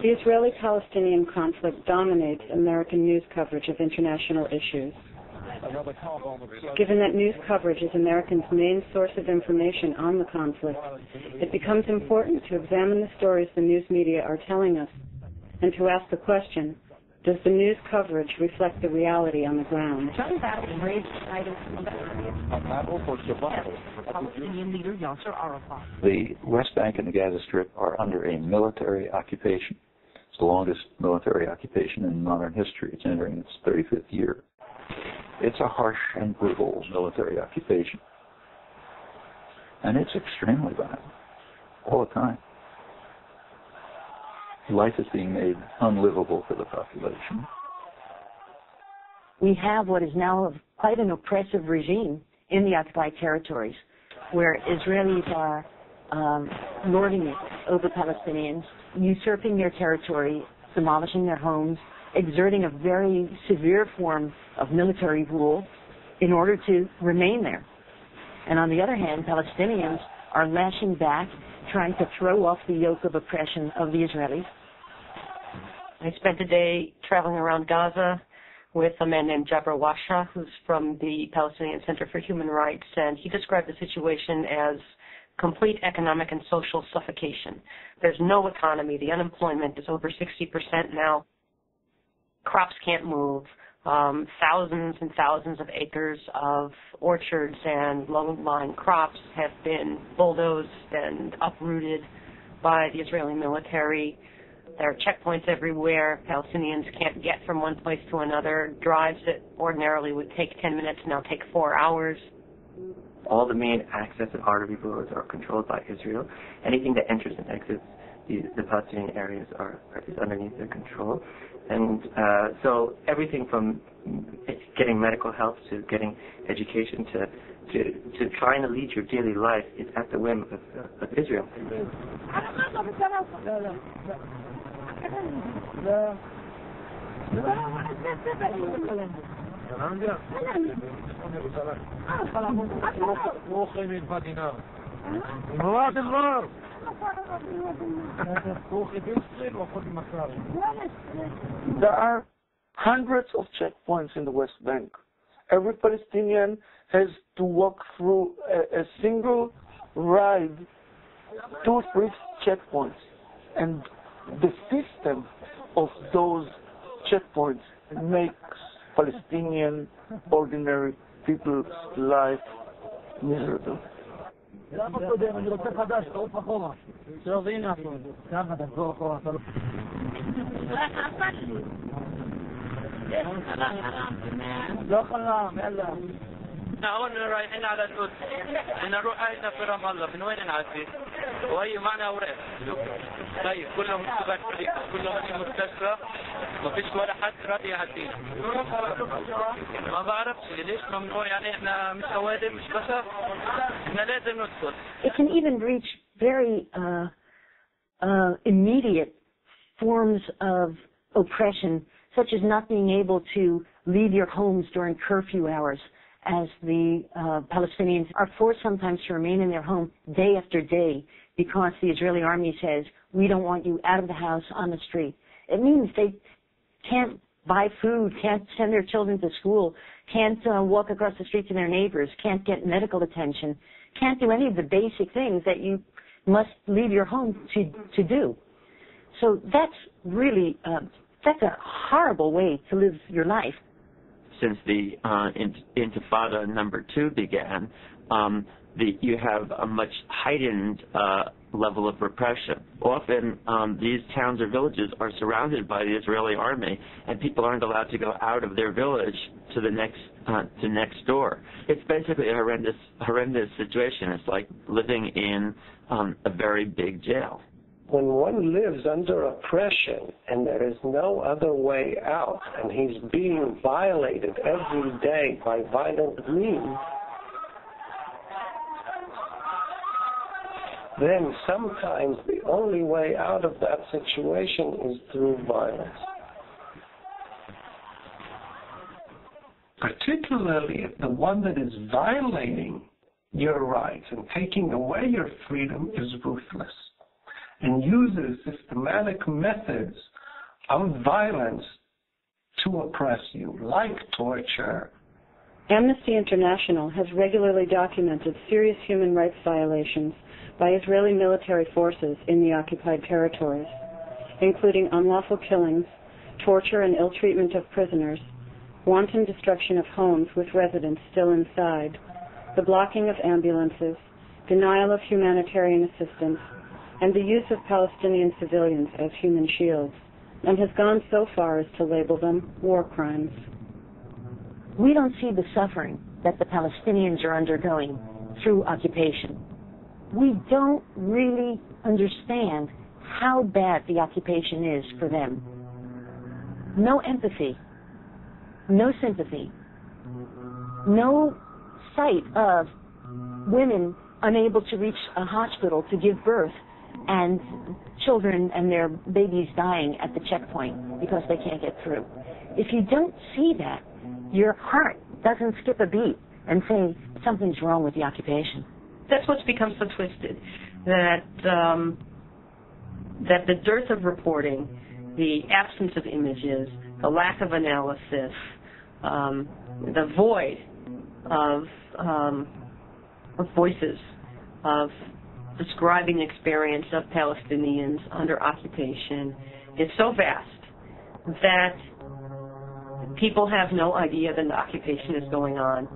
The Israeli-Palestinian conflict dominates American news coverage of international issues. Given that news coverage is Americans' main source of information on the conflict, it becomes important to examine the stories the news media are telling us and to ask the question, does the news coverage reflect the reality on the ground? The West Bank and the Gaza Strip are under a military occupation. It's the longest military occupation in modern history. It's entering its 35th year. It's a harsh and brutal military occupation. And it's extremely violent all the time. Life is being made unlivable for the population. We have what is now quite an oppressive regime in the occupied territories, where Israelis are lording it over Palestinians, usurping their territory, demolishing their homes, exerting a very severe form of military rule in order to remain there. And on the other hand, Palestinians are lashing back, trying to throw off the yoke of oppression of the Israelis. I spent a day traveling around Gaza with a man named Jabra Washa, who's from the Palestinian Center for Human Rights, and he described the situation as complete economic and social suffocation. There's no economy. The unemployment is over 60% now. Crops can't move. Thousands and thousands of acres of orchards and low-lying crops have been bulldozed and uprooted by the Israeli military. There are checkpoints everywhere. Palestinians can't get from one place to another. Drives that ordinarily would take 10 minutes now take 4 hours. All the main access and artery roads are controlled by Israel. Anything that enters and exits the Palestinian areas is underneath their control. And so everything from getting medical help to getting education to trying to lead your daily life is at the whim of Israel. There are hundreds of checkpoints in the West Bank. Every Palestinian has to walk through a single ride, 2 or 3 checkpoints. And the system of those checkpoints makes Palestinian ordinary people's life miserable. هون رايحين على القدس نروح عايزنا في رام الله من وين نعدي وهي معنا اوراق طيب كلهم مكتوبات فريق كلهم في مستشفى ما فيش ولا حد راضي يعدينا ما بعرفش ليش ممنوع يعني احنا مش اوادم مش بشر احنا لازم ندخل. It can even reach very immediate forms of oppression, such as not being able to leave your homes during curfew hours, as the Palestinians are forced sometimes to remain in their home day after day because the Israeli army says, we don't want you out of the house on the street. It means they can't buy food, can't send their children to school, can't walk across the street to their neighbors, can't get medical attention, can't do any of the basic things that you must leave your home to do. So that's really, that's a horrible way to live your life. Since the Intifada number 2 began, you have a much heightened level of repression. Often these towns or villages are surrounded by the Israeli army, and people aren't allowed to go out of their village to the next door. It's basically a horrendous situation. It's like living in a very big jail. When one lives under oppression and there is no other way out, and he's being violated every day by violent means, then sometimes the only way out of that situation is through violence. Particularly if the one that is violating your rights and taking away your freedom is ruthless and uses systematic methods of violence to oppress you, like torture. Amnesty International has regularly documented serious human rights violations by Israeli military forces in the occupied territories, including unlawful killings, torture and ill treatment of prisoners, wanton destruction of homes with residents still inside, the blocking of ambulances, denial of humanitarian assistance, and the use of Palestinian civilians as human shields, and has gone so far as to label them war crimes. We don't see the suffering that the Palestinians are undergoing through occupation. We don't really understand how bad the occupation is for them. No empathy, no sympathy, no sight of women unable to reach a hospital to give birth and children and their babies dying at the checkpoint because they can't get through. If you don't see that, your heart doesn't skip a beat and say something's wrong with the occupation. That's what's become so twisted, that the dearth of reporting, the absence of images, the lack of analysis, the void of voices, of describing the experience of Palestinians under occupation is so vast that people have no idea that the occupation is going on.